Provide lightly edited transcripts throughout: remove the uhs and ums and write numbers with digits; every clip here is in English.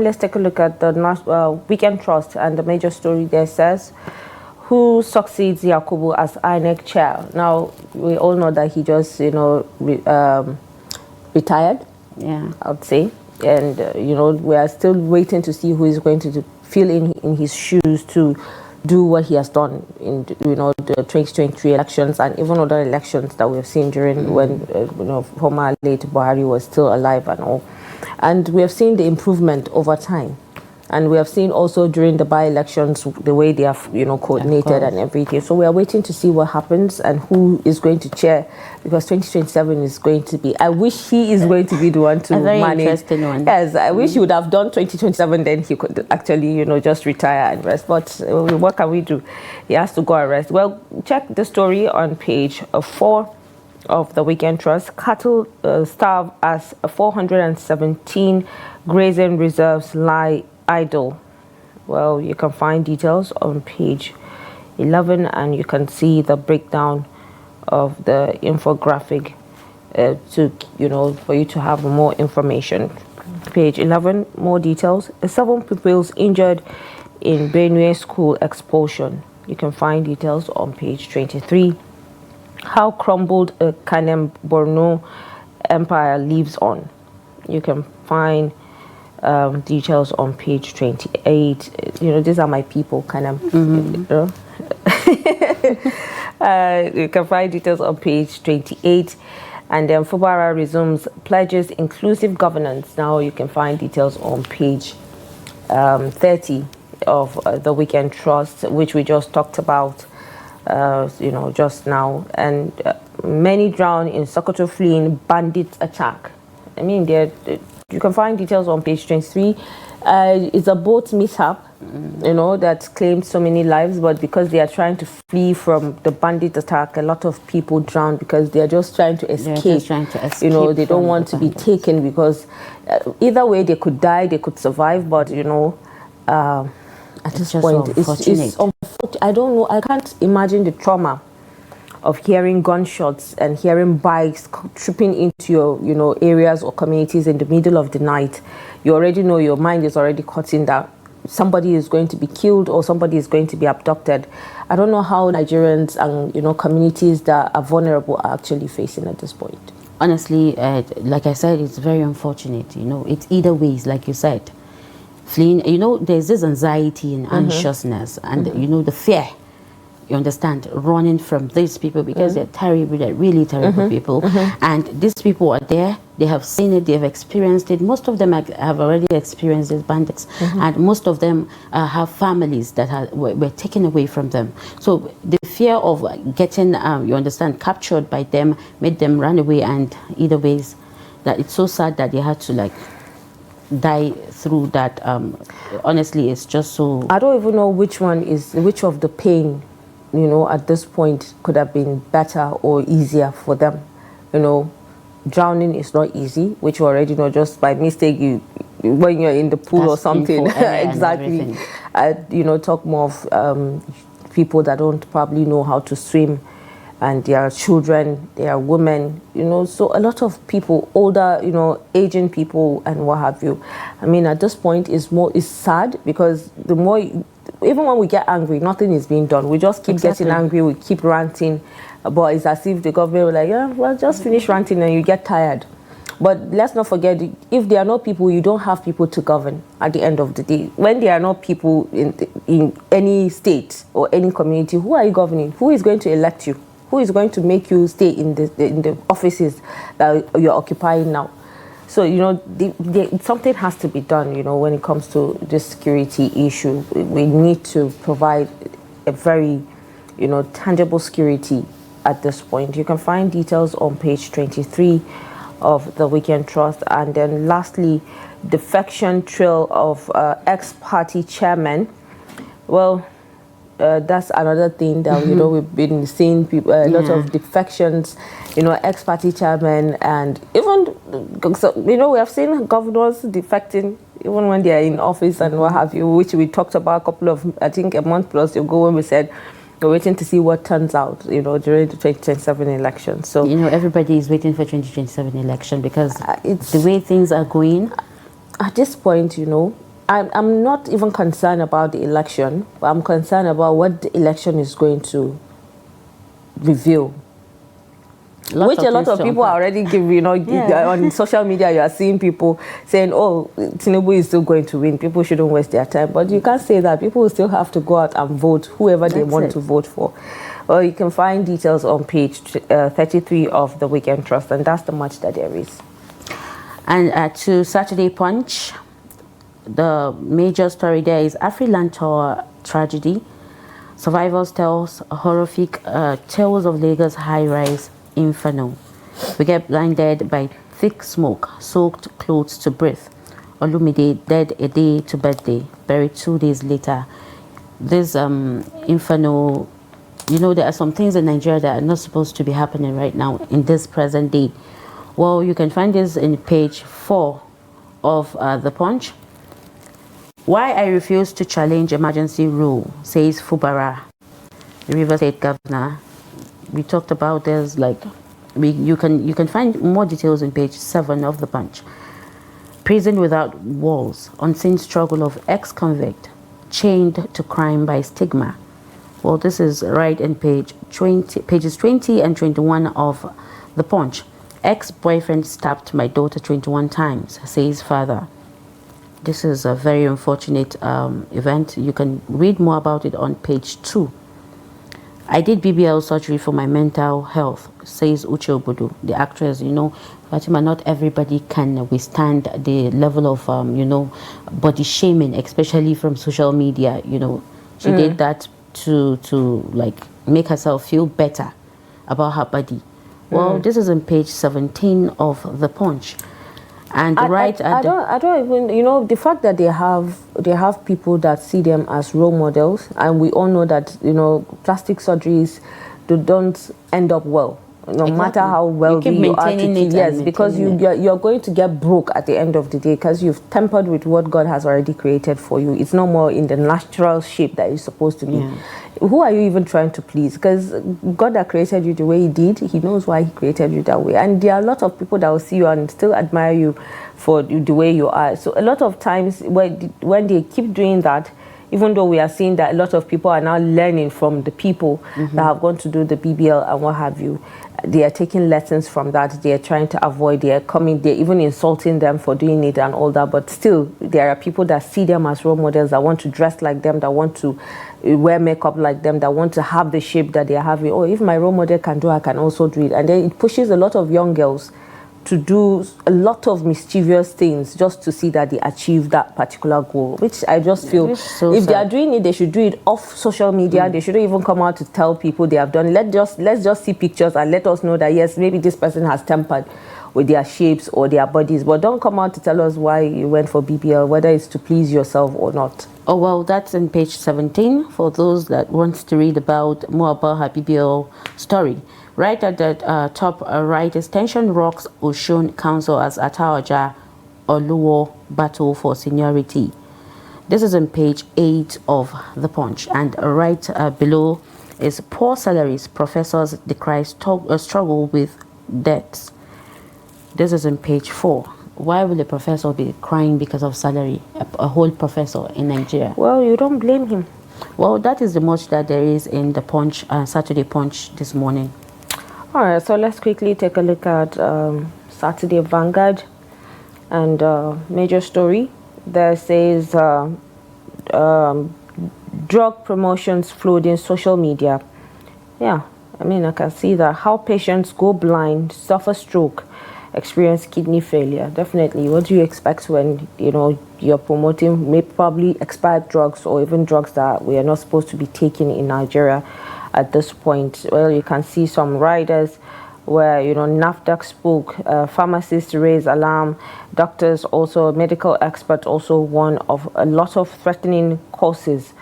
let's take a look at the Weekend Trust, and the major story there says, who succeeds Yakubu as INEC chair? Now, we all know that he just, retired, yeah, I would say. And, we are still waiting to see who is going to fill in his shoes to do what he has done in, the 2023 elections and even other elections that we've seen during when, former late Buhari was still alive and all. And we have seen the improvement over time. And we have seen also during the by-elections the way they have, coordinated and everything. So we are waiting to see what happens and who is going to chair, because 2027 is going to be. I wish he is going to be the one to a very manage. Interesting one. Yes, I wish he would have done 2027. Then he could actually, just retire and rest. But what can we do? He has to go and rest. Well, check the story on page 4 of the Weekend Trust. Cattle starve as 417 grazing reserves lie idle. Well, you can find details on page 11, and you can see the breakdown of the infographic for you to have more information. Page 11, more details. 7 pupils injured in Benue school expulsion. You can find details on page 23. How crumbled a Kanem Borno empire lives on. You can find details on page 28. These are my people, kind of. You can find details on page 28. And then Fubara resumes pledges inclusive governance. Now you can find details on page 30 of the Weekend Trust, which we just talked about, just now. And many drown in Sokoto fleeing bandit attack. I mean, you can find details on page 23. It's a boat mishap, that claimed so many lives, but because they are trying to flee from the bandit attack, a lot of people drowned because they are just trying to escape. They don't want to be taken, because either way they could die, they could survive, but at this point it's unfortunate. I don't know, I can't imagine the trauma of hearing gunshots and hearing bikes tripping into your, areas or communities in the middle of the night. You already know, your mind is already cutting that somebody is going to be killed or somebody is going to be abducted. I don't know how Nigerians and, communities that are vulnerable are actually facing at this point. Honestly, like I said, it's very unfortunate. It's either ways, like you said. Fleeing, there's this anxiety and anxiousness and, the fear. You understand, running from these people because they're terrible, they're really terrible people. And these people are there, they have seen it, they have experienced it. Most of them have already experienced these bandits. And most of them have families that were taken away from them. So the fear of getting, you understand, captured by them made them run away. And either ways, that it's so sad that they had to die through that. Honestly, it's just so... I don't even know which of the pain at this point could have been better or easier for them. Drowning is not easy, which you already know, just by mistake, when you're in the pool or something. Exactly. Talk more of people that don't probably know how to swim, and they are children, they are women, so a lot of people, older, aging people and what have you. I mean, at this point, it's sad, because the more... Even when we get angry, nothing is being done. We just keep getting angry, we keep ranting, but it's as if the government will like, yeah, well, just finish ranting and you get tired. But let's not forget, if there are no people, you don't have people to govern at the end of the day. When there are no people in any state or any community, who are you governing? Who is going to elect you? Who is going to make you stay in the offices that you're occupying now? So, something has to be done, when it comes to this security issue. We need to provide a very, tangible security at this point. You can find details on page 23 of the Weekend Trust. And then lastly, defection trail of ex-party chairman. Well, that's another thing that, we've been seeing people, a lot of defections, ex-party chairman, and even, we have seen governors defecting even when they are in office and what have you, which we talked about a month plus ago, when we said we're waiting to see what turns out, during the 2027 election. So, everybody is waiting for 2027 election because it's the way things are going. At this point, I'm not even concerned about the election, but I'm concerned about what the election is going to reveal. Which a lot of people are already giving, you know, on social media, you are seeing people saying, oh, Tinubu is still going to win. People shouldn't waste their time. But you can't say that. People will still have to go out and vote whoever they want to vote for. Well, you can find details on page 33 of the Weekend Trust, and that's the much that there is. And to Saturday Punch, the major story there is Afriland Tower tragedy. Survivors tells horrific tales of Lagos high-rise Inferno. We get blinded by thick smoke, soaked clothes to breathe. Olumide dead a day to birthday, buried 2 days later. This Inferno, you know, there are some things in Nigeria that are not supposed to be happening right now in this present day. Well, you can find this in page 4 of the Punch. Why I refuse to challenge emergency rule, says Fubara, the Rivers State governor. We talked about this, like, you can find more details in page 7 of the Punch. Prison without walls, unseen struggle of ex-convict, chained to crime by stigma. Well, this is right in pages 20 and 21 of the Punch. Ex-boyfriend stabbed my daughter 21 times, says father. This is a very unfortunate event. You can read more about it on page 2. I did BBL surgery for my mental health, says Uche Obodo, the actress. You know, Fatima, not everybody can withstand the level of, you know, body shaming, especially from social media. You know, she did that to like make herself feel better about her body. Well, this is on page 17 of the Punch. And I don't even, you know, the fact that they have people that see them as role models, and we all know that, you know, plastic surgeries don't end up well, no matter how wealthy you are. Yes, because you're going to get broke at the end of the day, because you've tampered with what God has already created for you. It's no more in the natural shape that you're supposed to be. Yeah. Who are you even trying to please? Because God that created you the way he did, he knows why he created you that way. And there are a lot of people that will see you and still admire you for the way you are. So a lot of times when they keep doing that, even though we are seeing that a lot of people are now learning from the people that have gone to do the BBL and what have you, they are taking lessons from that. They are trying to avoid, they're even insulting them for doing it and all that. But still, there are people that see them as role models, that want to dress like them, that want to wear makeup like them, that want to have the shape that they're having. Oh, if my role model can do, I can also do it. And then it pushes a lot of young girls to do a lot of mischievous things just to see that they achieve that particular goal, which I just feel if they are doing it, they should do it off social media. They shouldn't even come out to tell people they have done it. Let's just see pictures and let us know that yes, maybe this person has tampered with their shapes or their bodies, but don't come out to tell us why you went for BBL, whether it's to please yourself or not. Oh, well, that's in page 17 for those that want to read more about her BBL story. Right at the top right is Tension Rocks Oshun Council as Ataoja Oluwo battle for seniority. This is on page 8 of the Punch. And right below is poor salaries, professors decry struggle with debts. This is on page 4. Why will a professor be crying because of salary? A whole professor in Nigeria. Well, you don't blame him. Well, that is the much that there is in the Punch, Saturday Punch this morning. All right, so let's quickly take a look at Saturday Vanguard and major story. There says drug promotions flooding social media. Yeah, I mean, I can see that. How patients go blind, suffer stroke, experience kidney failure. Definitely. What do you expect when, you know, you're promoting probably expired drugs or even drugs that we are not supposed to be taking in Nigeria at this point? Well, you can see some riders where, you know, NAFDAC spoke, pharmacists raise alarm, doctors also, medical experts also warn of a lot of threatening causes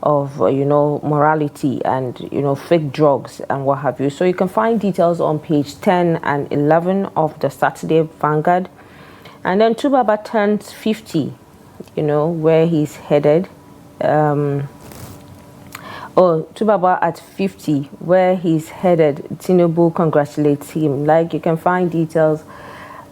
of, you know, morality and, you know, fake drugs and what have you. So you can find details on page 10 and 11 of the Saturday Vanguard. And then Tubaba turns 50, you know, where he's headed. Tubaba at 50, where he's headed. Tinubu congratulates him. Like, you can find details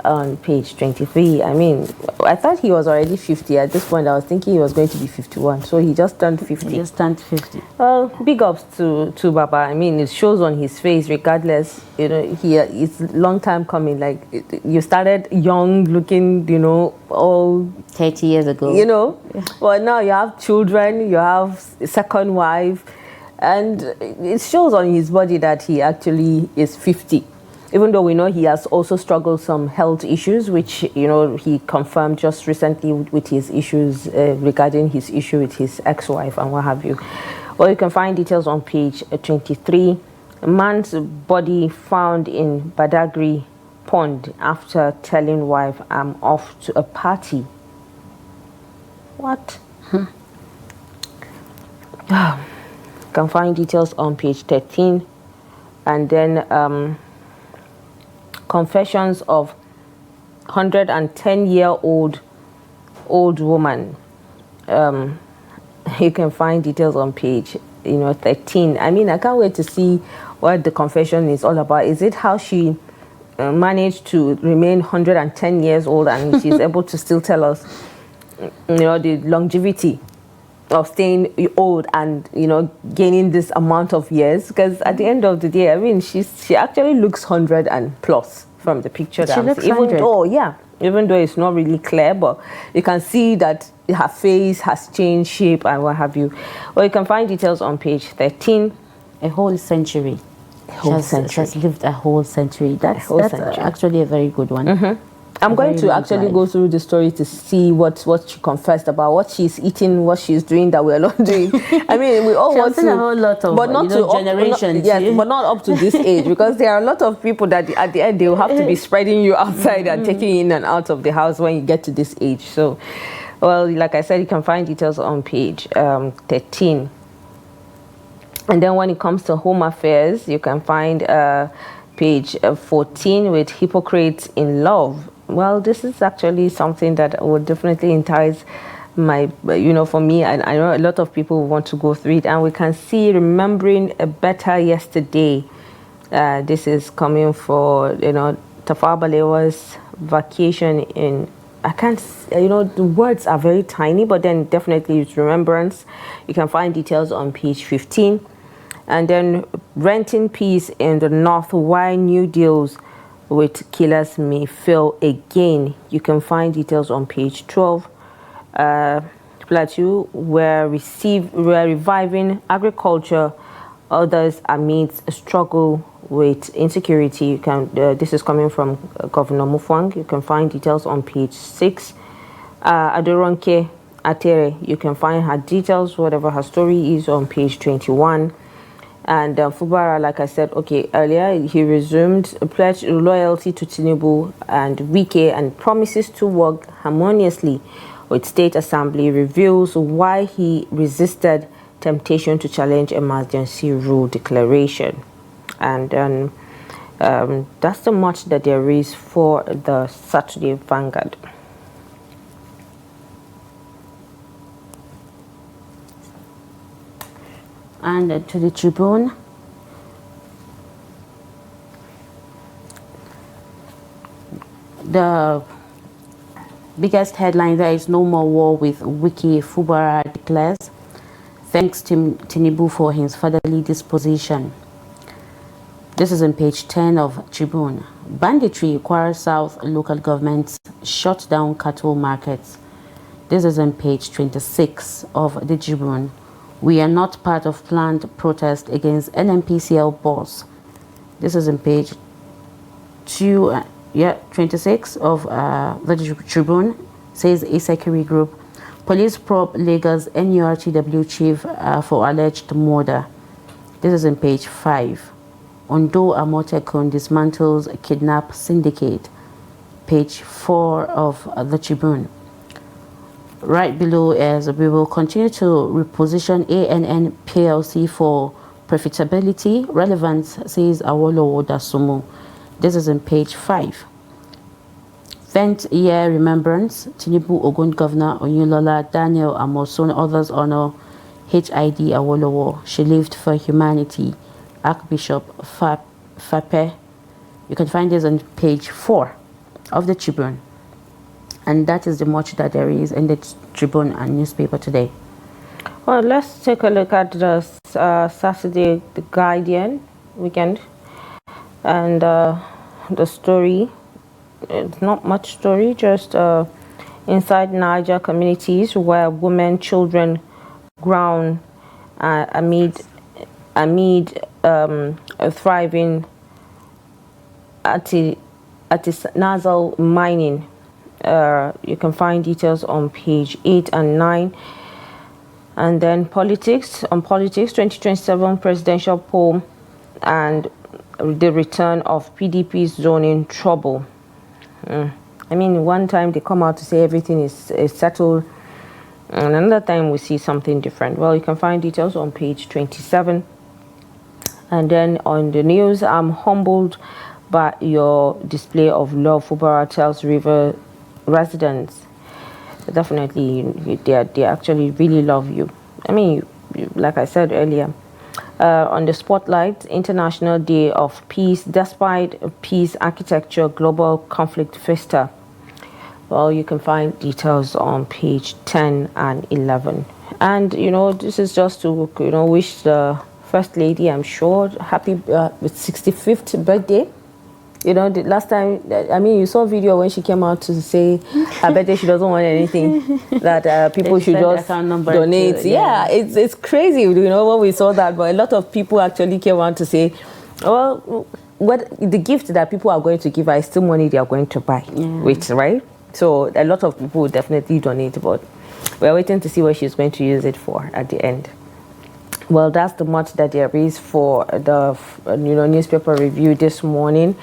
on page 23. I mean, I thought he was already 50. At this point, I was thinking he was going to be 51. So he just turned 50. He just turned 50. Well, big ups to Baba. I mean, it shows on his face, regardless, you know, it's long time coming. Like, you started young, looking, you know, all 30 years ago. You know, well, now you have children, you have a second wife, and it shows on his body that he actually is 50. Even though we know he has also struggled some health issues, which, you know, he confirmed just recently with his issues regarding his issue with his ex-wife and what have you. Well, you can find details on page 23. A man's body found in Badagry pond after telling wife, "I'm off to a party." What? You can find details on page 13. And then confessions of 110-year-old woman. You can find details on page 13. I mean, I can't wait to see what the confession is all about. Is it how she managed to remain 110 years old and she's able to still tell us, you know, the longevity of staying old and, you know, gaining this amount of years? Because at the end of the day, I mean, she actually looks 100 and plus from the picture. She looks 100. Even though it's not really clear, but you can see that her face has changed shape and what have you. Well, you can find details on page 13. A whole century. She has lived a whole century. That's actually a very good one. I'm going to actually go through the story to see what she confessed about, what she's eating, what she's doing that we're not doing. I mean, we all want to, a whole lot of, but not to generations. Yes, but not up to this age, because there are a lot of people that at the end they will have to be spreading you outside and taking you in and out of the house when you get to this age. So, well, like I said, you can find details on page 13. And then when it comes to home affairs, you can find page 14 with hypocrites in love. Well, this is actually something that would definitely entice for me, and I know a lot of people want to go through it. And we can see remembering a better yesterday. This is coming for, Tafawa Balewa's vacation in, I can't, the words are very tiny, but then definitely it's remembrance. You can find details on page 15. And then renting peace in the North, why new deals with killers may fail again. You can find details on page 12. Plateau, we're reviving agriculture. Others amidst a struggle with insecurity. You can. This is coming from Governor Mufwang. You can find details on page 6. Adoronke Atere. You can find her details, whatever her story is, on page 21. And Fubara, like I said, earlier, he resumed a pledge loyalty to Tinubu and Wike and promises to work harmoniously with State Assembly, reveals why he resisted temptation to challenge emergency rule declaration. And then that's the much that there is for the Saturday Vanguard. And to the Tribune, the biggest headline there is no more war with Wiki. Fubara declares, thanks to Tinubu for his fatherly disposition. This is on page 10 of Tribune. Banditry, Kwara South local governments shut down cattle markets. This is on page 26 of the Tribune. We are not part of planned protest against NMPCL boss. This is on page 26 of the Tribune. Says a security group. Police probe Lagos NURTW chief for alleged murder. This is on page 5. Ondo Amotekun dismantles a kidnap syndicate. Page 4 of the Tribune. Right below is we will continue to reposition ANN PLC for profitability. Relevance, says Awolowo Dasumu. This is on page 5. 10th year remembrance. Tinubu Ogun Governor Oyinlola Daniel Amosun, others honor HID Awolowo. She lived for humanity. Archbishop Fape. You can find this on page 4 of the Tribune. And that is the much that there is in the Tribune and newspaper today. Well, let's take a look at the Saturday, the Guardian weekend, and the story. It's not much story, just inside Niger communities where women, children ground amid a thriving artisanal mining. You can find details on page 8 and 9. And then politics, 2027 presidential poll and the return of PDP's zoning trouble. I mean, one time they come out to say everything is settled, and another time we see something different. Well, you can find details on page 27. And then on the news, I'm humbled by your display of love, Fubara tells River residents. Definitely, they actually really love you. I mean, like I said earlier, on the spotlight, International Day of Peace, despite peace architecture, global conflict festa. Well, you can find details on page 10 and 11. And, you know, this is just to, you know, wish the First Lady, I'm sure, happy 65th birthday. You know, the last time, I mean, you saw a video when she came out to say, I bet she doesn't want anything, that people should just donate. Yeah, it's crazy, you know, when we saw that. But a lot of people actually came out to say, well, what the gift that people are going to give her is still money they are going to buy with, right? So a lot of people will definitely donate, but we're waiting to see what she's going to use it for at the end. Well, that's the much that there is for the newspaper review this morning.